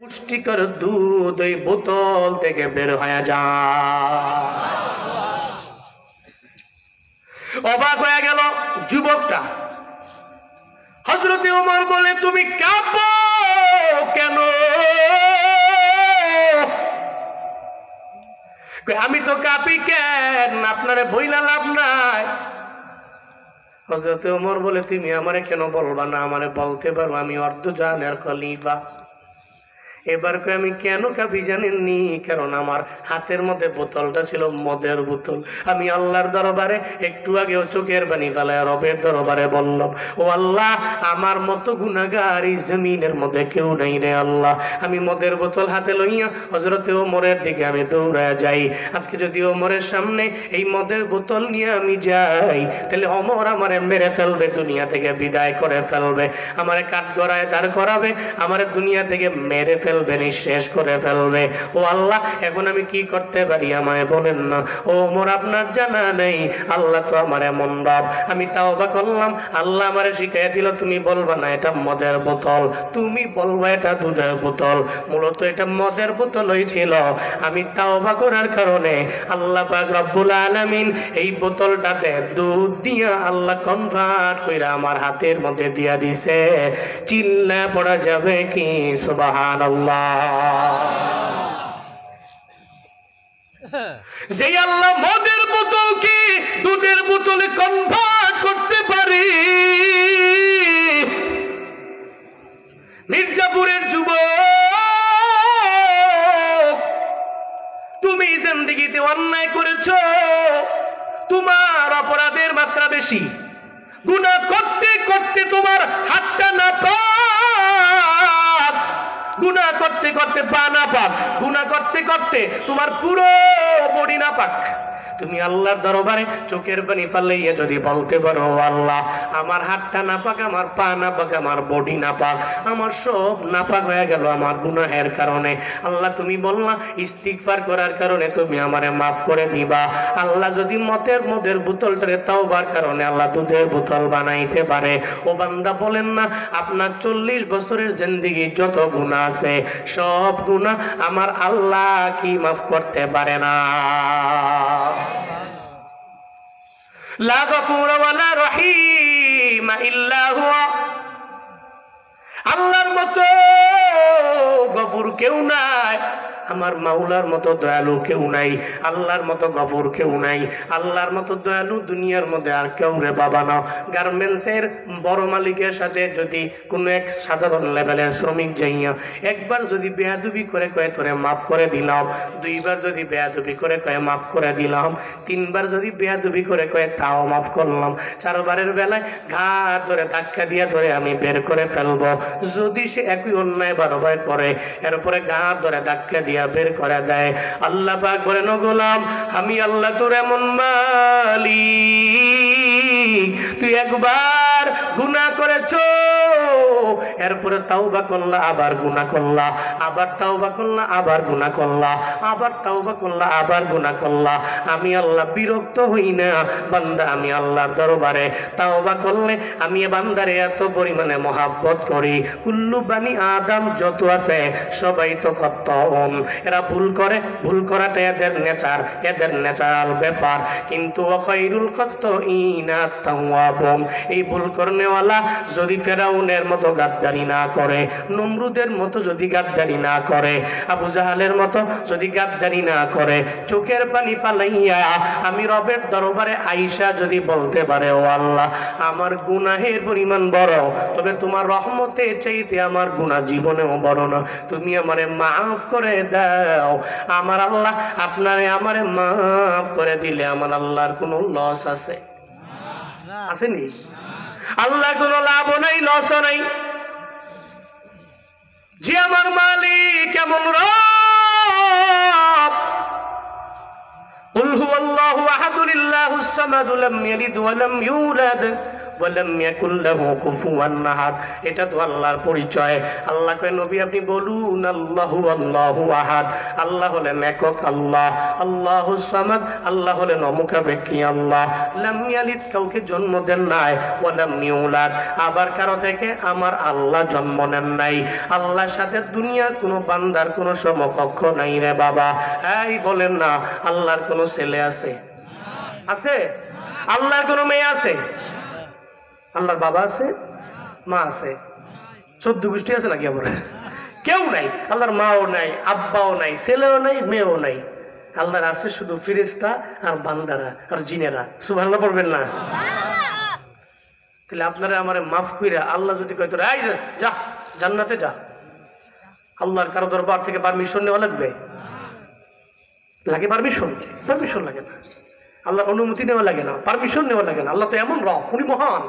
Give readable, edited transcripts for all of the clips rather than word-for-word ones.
পুষ্টিকর দুধ ওই বোতল থেকে বের হয়ে যায়। অবাক হয়ে গেল যুবকটা। হযরতে ওমর বলে, তুমি কাঁপো কেন? আমি তো কাঁপি কেন, আপনারে বইলা লাভ নাই। হযরতে ওমর বলে, তুমি আমারে কেন বলবা না? আমারে বলতে পারো, আমি অর্ধজানের খলিফা। এবার আমি কেন কাঁপি জানেননি? কারণ আমার হাতের মধ্যে বোতলটা ছিল মদের বোতল। আমি আল্লাহর দরবারে একটু আগেও চোখের পানি ফেলায় রবের দরবারে বললাম, ও আল্লাহ, আমার মতো গুনাহগার এই জমিনের মধ্যে কেউ নাই রে আল্লাহ। আমি মদের বোতল হাতে লইয়া হযরতে ওমরের দিকে আমি দৌড়ায় যাই। আজকে যদি ওমরের সামনে এই মদের বোতল নিয়ে আমি যাই, তাহলে ওমর আমারে মেরে ফেলবে, দুনিয়া থেকে বিদায় করে ফেলবে, আমারে কাঠগড়ায় দাঁড় করাবে, আমারে দুনিয়া থেকে মেরে ফেলবে, নিঃশেষ করে ফেলবে। ও আল্লাহ, এখন আমি কি করতে পারি আমায় বলেন না। ও ওমর, আপনার জানা নেই আল্লাহ তো আমার এমন রব। আমি তাওবা করলাম, আল্লাহ আমারে শিখাইয়া দিল, তুমি বলবা না এটা মদের বোতল, তুমি বলবা এটা দুধের বোতল। মূলত এটা মদের বোতলই ছিল। আমি তাওবা করার কারণে আল্লাহ পাক রব্বুল আলামিন এই বোতলটাতে দুধ দিয়া আল্লাহ কনভার্ট কইরা আমার হাতের মধ্যে দিয়া দিছে। চিল্লা পড়া যাবে কি সুবহানাল্লাহ। যে আল্লাহ মদের বোতলকে দুধের বোতলে কনভার্ট করতে পারে, মির্জাপুরের যুবক, তুমি জিন্দেগিতে অন্যায় করেছো, তোমার অপরাধের মাত্রা বেশি। গুনাহ করতে করতে তোমার হাতটা না পাক, গুনাহ করতে করতে পা না পাক, গুনাহ করতে করতে তোমার পুরো বডি না পাক। তুমি আল্লাহর দরবারে চোখের পানি ফালাইয়া যদি বলতে পারো, আল্লাহ, আমার হাতটা না পাক, আমার পা না পাক, আমার বডি না পাক, আমার সব নাপাক হয়ে গেল আমার গুনাহের কারণে। আল্লাহ তুমি বললা ইস্তিগফার করার কারণে তুমি আমারে মাফ করে দিবা। আল্লাহ যদি মদের বোতলটারে তাওবার কারণে আল্লাহ দুধের বোতল বানাইতে পারে, ও বান্দা বলেন না, আপনার 40 বছরের জিন্দেগি যত গুনাহ আছে সব গুনাহ আমার আল্লাহ কি মাফ করতে পারে না? লা গফুরা ওয়ালা রহিমা ইল্লা হুয়া। আল্লাহর মতো গফুর কেউ নাই, আমার মাওলার মতো দয়ালু কেউ নাই, আল্লাহর মতো গফুর কেউ নাই, আল্লাহর মতো দয়ালু দুনিয়ার মধ্যে আর কেউ রে বাবা না। গার্মেন্টসের বড় মালিকের সাথে যদি কোনো এক সাধারণ লেভেলের শ্রমিক যাইয়া একবার যদি বেয়াদবি করে কয়ে তোরে মাফ করে দিলাম, দুইবার যদি বেয়াদবি করে কয়ে মাফ করে দিলাম, তিনবার যদি বেয়াদবি করে কয়ে তাও মাফ করলাম, চারবারের বেলায় ঘাট ধরে ধাক্কা দিয়া ধরে আমি বের করে ফেলবো। যদি সে একই অন্যায় বারবার করে, এরপরে ঘাট ধরে ধাক্কা দিয়া বের করে দেয়, আল্লাহ পাক বলেন, ও গোলাম, আমি আল্লাহ তোর এমন মালিক, তুই একবার গুনাহ করেছো, এরপরে তাওবা করলা, আবার গুনাহ করলা, আবার তাওবা করলা, আবার গুনাহ করলা, আবার তাওবা করলা, আবার গুনাহ করলা। আমি আল্লাহ বিরক্ত হই না বান্দা, আমি আল্লাহর দরবারে তাওবা করলে আমি বান্দারে এত পরিমাণে মহাব্বত করি। কুল্লু বানি আদম যত আছে সবাই তো খত্তাউন, এরা ভুল করে, ভুল করাটা এদের নেচার, এদের ন্যাচারাল ব্যাপার। কিন্তু খায়রুল খাত্তাইনা তাওয়াবুন, এই ভুল করনেওয়ালা যদি ফেরাউনের মতো গাদ্দারি না করে, নমরুদের মতো যদি গাদ্দারি না করে, আবু জাহালের মতো যদি গাদ্দারি না করে, চোখের পানি ফালাইয়া আমি রবের দরবারে আইসা যদি বলতে পারে, ও আল্লাহ, আমার গুনাহের পরিমাণ বড়, তবে তোমার রহমতের চাইতে আমার গুনাহ জীবনেও বড় না, তুমি আমারে মাফ করে দাও। আমার আল্লাহ আপনারে আমারে মাফ করে দিলে আমার আল্লাহর কোনো লস আছে? আসেনি? আল্লাহ কোনো লাভ নাই, লস নাই। যে আমার মালিক এমন রব, কুল হুয়াল্লাহু আহাদুল্লাহুস সামাদু লাম ইয়ালিদ ওয়া লাম ইউলাদ ওয়ালাম ইয়াকুল লাহু কুফুয়ান আহাদ। এটা তো আল্লাহর পরিচয়। আল্লাহ কয় নবী আপনি বলুন আল্লাহু আল্লাহু আহাদ, আল্লাহ হলেন একক আল্লাহ, আল্লাহুস সামাদ, আল্লাহ হলেন অমুখাপেক্ষী আল্লাহ। লাম ইয়ালিদ, কাউকে জন্ম দেন নাই, ওয়ালাম ইউলাদ, আবার কারো থেকে আমার আল্লাহ জন্ম নেন নাই। আল্লাহর সাথে দুনিয়ার কোনো বান্দার কোনো সমকক্ষ নাই রে বাবা। এই বলেন না আল্লাহর কোনো ছেলে আছে? আছে? আল্লাহর কোনো মেয়ে আছে? আল্লাহর বাবা আছে, মা আছে, 14 গোষ্ঠী আছে নাকি? আবার কেউ নাই। আল্লাহর মাও নাই, আব্বাও নাই, ছেলেও নাই, মেয়েও নাই। আল্লাহর আছে শুধু ফেরেশতা আর বান্দারা আর জিনেরা। সুবহানাল্লাহ পড়বেন না? তাহলে আপনারা আমারে মাফ কইরা আল্লাহ যদি কয় তোরা এই যা জান্নাতে যা, আল্লাহর কারো দরবার থেকে পারমিশন নেওয়া লাগবে? লাগে পারমিশন? পারমিশন লাগে না। আল্লাহর অনুমতি নেওয়া লাগে না, পারমিশন নেওয়া লাগে না। আল্লাহ তো এমন রব, উনি মহান।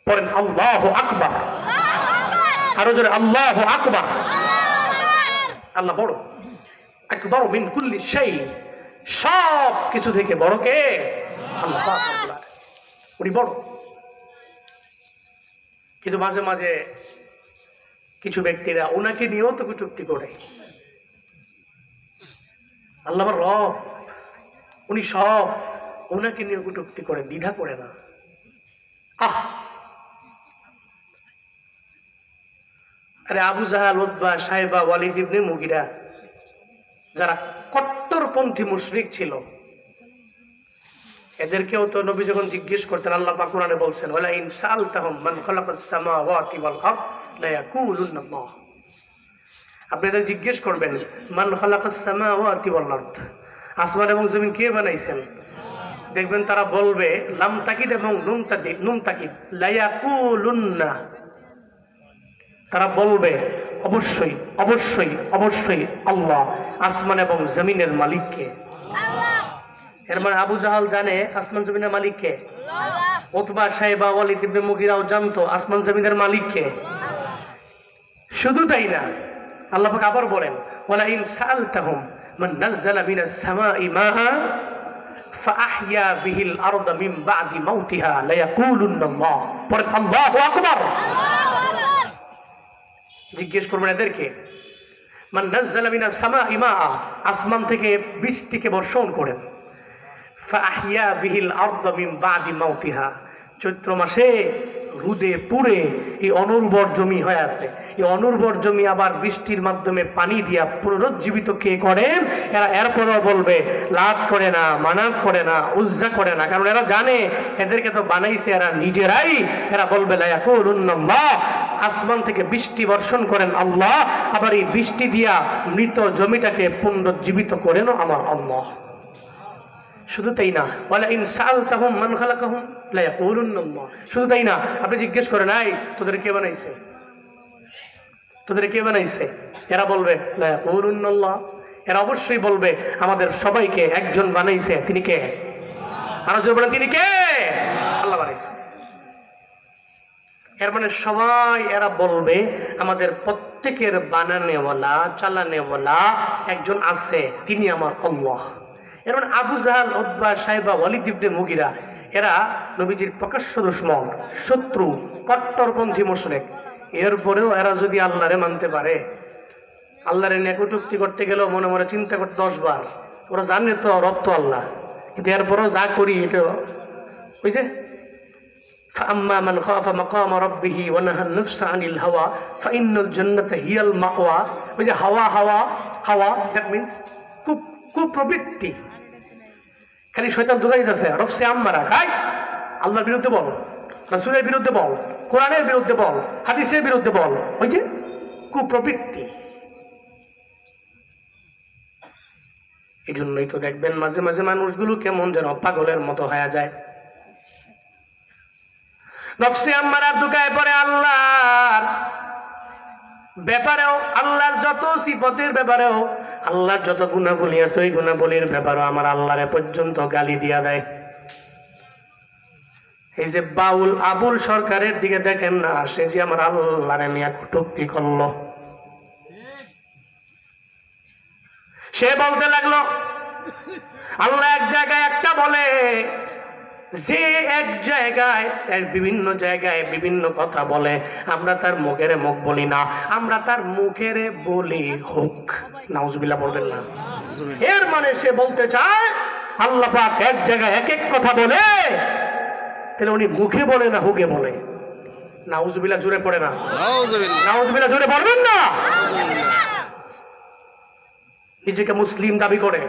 পড়েন আল্লাহু আকবার, আরো জোরে আল্লাহু আকবার। আল্লাহ বড়, আকবার মিন কুল্লি শাই, সব কিছু থেকে বড় কে? আল্লাহ পাক। উনি বড়। কিন্তু মাঝে মাঝে কিছু ব্যক্তিরা ওনাকে নিয়েও তো কটূক্তি করে। আল্লাহ আমার রব, উনি সব, ওনাকে নিয়ে কটূক্তি করে, দ্বিধা করে না। আরে আবু জাহাল, উতবা, সাইবা, ওয়ালিদ ইবনে মুগিরা, যারা কট্টরপন্থী মুশরিক ছিল, এদেরকেও তো নবী যখন জিজ্ঞেস করতেন, আল্লাহ পাক কোরআনে বলছেন ওয়ালা ইন সালতাহুম মান খালাকাস সামাওয়াতি ওয়াল আরদ লা ইয়াকুলুনা আল্লাহ। আপনি এদের জিজ্ঞেস করবেন মান খালাকাস সামাওয়াতি ওয়াল আরদ, আসমান এবং জমিন কে বানাইছেন? দেখবেন তারা বলবে লাম তাকিদ এবং নুন তাকিদ লা ইয়াকুলুনা, তারা বলবে অবশ্যই অবশ্যই অবশ্যই আল্লাহ আসমান এবং জমিনের মালিক কে। এর মানে আবু জাহাল জানে আসমান জমিনের মালিক কে? উতবা, সাইবা, ওয়ালিদ ইবনে মুগিরাও জানতো আসমান জমিনের মালিক কে। শুধু তাই না, আল্লাহ পাক আবার বলেন ওয়ালা ইন সালতাহুম মান নাযালা মিনাস সামাই মাআ ফাআহইয়া বিহিল আরদা মিন বাদি মাউতিহা লা ইয়াকুলুনা আল্লাহ। পড়েন আল্লাহু আকবার। জিজ্ঞেস করবেন এদেরকে মান নাযালা মিনাস সামাই মাআ, আসমান থেকে বৃষ্টিকে বর্ষণ করেন, ফাআহইয়া বিহিল আরদা মিন বাদি মাউতিহা, চৈত্র মাসে রোদে পুড়ে এই অনুর্বর জমি হয়ে আছে, এই অনুর্বর জমি আবার বৃষ্টির মাধ্যমে পানি দিয়া পুনরুজ্জীবিত কে করেন? এরা এরপরও বলবে লাত করে না, মানাত করে না, উজ্জা করে না, কারণ এরা জানে এদেরকে তো বানাইছে এরা নিজেরাই। এরা বলবে লা ইয়াকুলুনা আল্লাহ, আসমান থেকে বৃষ্টি বর্ষণ করেন আল্লাহ, আবার এই বৃষ্টি দিয়া মৃত জমিটাকে পুনরুজ্জীবিত করেন আমার আল্লাহ। শুধু তাই না, ওয়ালা ইন সালতাহুম মান খালাকাহুম লা ইয়াকুলুনা আল্লাহ। শুধু তাই না, আপনি জিজ্ঞেস করেন এই তোদের কে বানাইছে? তোদের কে বানাইছে? এরা বলবে লা ইয়াকুলুনা আল্লাহ। এরা অবশ্যই বলবে আমাদের সবাইকে একজন বানাইছে, তিনি কে? আরো জোরে বলেন তিনি কে? আল্লাহ বানাইছে। এর মানে সবাই এরা বলবে আমাদের প্রত্যেকের বানানেওয়ালা, চালানেওয়ালা একজন আছে, তিনি আমার আল্লাহ। এর মানে আবু জাহাল, উতবা, সাইবা, ওয়ালিদ ইবনে মুগিরা এরা নবীজির প্রকাশ্য দুশমন, শত্রু, কট্টরপন্থী মুশরিক। এরপরেও এরা যদি আল্লাহরে মানতে পারে, আল্লাহরে নিয়ে কটূক্তি করতে গেলেও মনে মনে চিন্তা করতে 10 বার। ওরা জানে তো রব তো আল্লাহ, কিন্তু এরপরেও যা করি এটা ওই যে ফাআম্মা মান খাফা মাকামা রাব্বিহি ওয়া নাহান নাফসা আনিল হাওয়া ফাইন্নাল জান্নাতা হিয়াল মাওয়া। ওই যে হাওয়া হাওয়া হাওয়া, দ্যাট মিন্স কুপ্রবৃত্তি। খালি শয়তান ধোঁকা দিতেছে, রফসে আম্মারা খাই। আল্লাহর বিরুদ্ধে বল, রাসূলের বিরুদ্ধে বল, কোরআনের বিরুদ্ধে বল, হাদিসের বিরুদ্ধে বল, ওই যে কুপ্রবৃত্তি। এই জন্যই তো দেখবেন মাঝে মাঝে মানুষগুলো কেমন যেন পাগলের মতো হয়ে যায়, নফসে আম্মারা ধোঁকায় পড়ে। আল্লাহর ব্যাপারেও, আল্লাহর যত সিফতের ব্যাপারেও, আল্লাহর যত গুণাবলী আছে ওই গুণাবলীর ব্যাপারেও আমার আল্লাহরে পর্যন্ত গালি দিয়া দেয়। এই যে বাউল আবুল সরকারের দিকে দেখেন না, সে যে আমার আল্লাহরে নিয়ে কটূক্তি করলো। সে বলতে লাগলো আল্লাহ এক জায়গায় একটা বলে, যে এক জায়গায় বিভিন্ন জায়গায় বিভিন্ন কথা বলে, আমরা তার মুখের মুখ বলি না, আমরা তার মুখের বলি হুক। নাউজুবিল্লাহ বলবেন না। এর মানে সে বলতে চায় আল্লাহ পাক এক জায়গায় এক এক কথা বলে, তাহলে উনি মুখে বলে না হুকে বলে। নাউজুবিল্লাহ জোরে পড়ে না, নাউজুবিল্লাহ জোরে পড়বেন না। নিজেকে মুসলিম দাবি করে,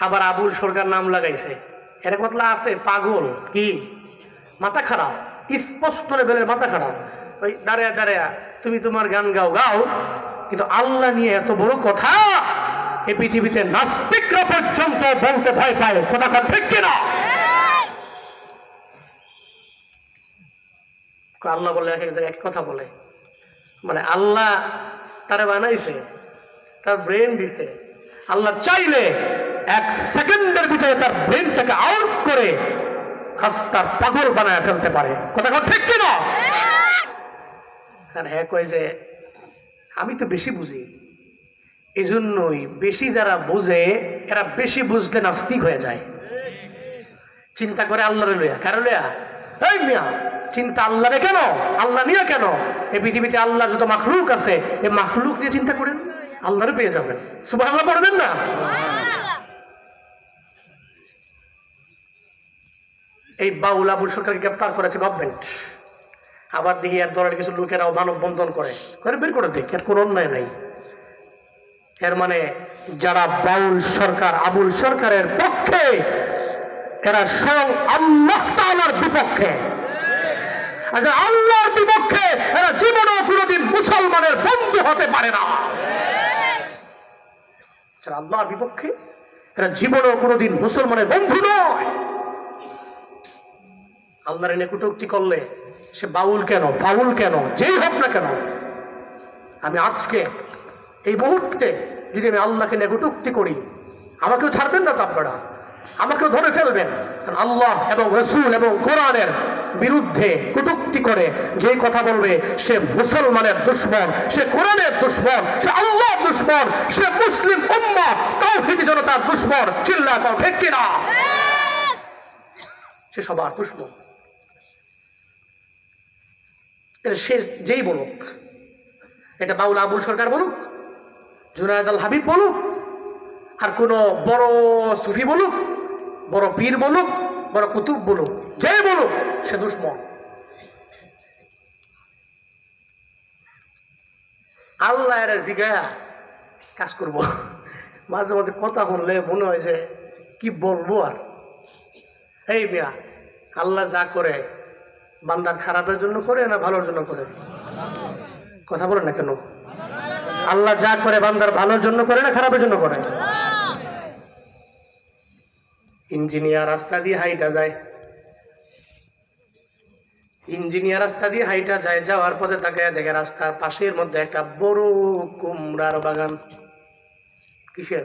আবার আবুল সরকার নাম লাগাইছে। এটা কথা আছে পাগল, কি মাথা খারাপ, স্পষ্ট লেভেলের মাথা খারাপ। ওই দাঁড়িয়ে দাঁড়িয়ে তুমি তোমার গান গাও গাও, কিন্তু আল্লাহ নিয়ে এত বড় কথা এই পৃথিবীতে নাস্তিকরা পর্যন্ত বলতে ভয় পায়। কথা কথা ঠিক কিনা? আল্লাহ বলে এক জায়গায় এক কথা বলে, মানে আল্লাহ তারা বানাইছে, তার ব্রেন দিছে। আল্লাহ চাইলে এক সেকেন্ডের ভিতরে তার ব্রেনটাকে আউট করে রাস্তার পাগল বানায় ফেলতে পারে। কথা কথা ঠিক কিনা? আর হ্যাঁ কয় যে আমি তো বেশি বুঝি, এই জন্যই বেশি যারা বোঝে এরা বেশি বুঝলে নাস্তিক হয়ে যায়। চিন্তা করে আল্লাহর লইয়া, কারো লইয়া? এই মিয়া, চিন্তা আল্লাহরে কেন, আল্লাহ নিয়ে কেন? এই পৃথিবীতে আল্লাহ যত মাখলুক আছে, এই মাখলুক নিয়ে চিন্তা করেন, আল্লাহরে পেয়ে যাবেন। সুবহানাল্লাহ পড়বেন না? এই বাউল আবুল সরকারকে গ্রেফতার করেছে গভর্নমেন্ট। আবার দেখি এর দলের কিছু লোকেরাও মানববন্ধন করে বের করে দেখ, এর কোনো অন্যায় নাই। এর মানে যারা বাউল সরকার আবুল সরকারের পক্ষে, এরা স্বয়ং আল্লাহ তাআলার বিপক্ষে। আর যারা আল্লাহর বিপক্ষে, এরা জীবনেও কোনোদিন মুসলমানের বন্ধু হতে পারে না। যারা আল্লাহর বিপক্ষে, এরা জীবনেও কোনোদিন মুসলমানের বন্ধু নয়। আল্লাহর এনে কটূক্তি করলে সে বাউল কেন, ফাউল কেন, যেই হোক না কেন, আমি আজকে এই মুহূর্তে যদি আমি আল্লাহকে নিয়ে কটূক্তি করি, আমাকেও ছাড়বেন না তো আপনারা, আমাকেও ধরে ফেলবেন। কারণ আল্লাহ এবং রাসূল এবং কোরআনের বিরুদ্ধে কটূক্তি করে যে কথা বলবে, সে মুসলমানের দুশমন, সে কোরআনের দুশমন, সে আল্লাহর দুশমন, সে মুসলিম উম্মাহ তাওহীদি জনতার দুশমন। চিল্লা কও ঠিক কিনা? সে সবার দুশমন। সে যেই বলুক, এটা বাউল আবুল সরকার বলুক, জুনায়েদ আল হাবিব বলুক, আর কোন বড় সুফি বলুক, বড় পীর বলুক, বড় কুতুব বলুক, যে বলুক, সে দুশমন। আল্লাহ এর জিগায়া কাজ করবো। মাঝে মাঝে কথা শুনলে মনে হয় যে কি বলবো আর। এই মিয়া, আল্লাহ যা করে বান্দার খারাপের জন্য করে না ভালোর জন্য করে? কথা বলেন না কেন? আল্লাহ যা করে বান্দার ভালোর জন্য করে না খারাপের জন্য করে? ইঞ্জিনিয়ার রাস্তা দিয়ে হাইটা যায়, ইঞ্জিনিয়ার রাস্তা দিয়ে হাইটা যায়, যাওয়ার পথে তাকে দেখে রাস্তার পাশের মধ্যে একটা বড় কুমড়ার বাগান। কিসের?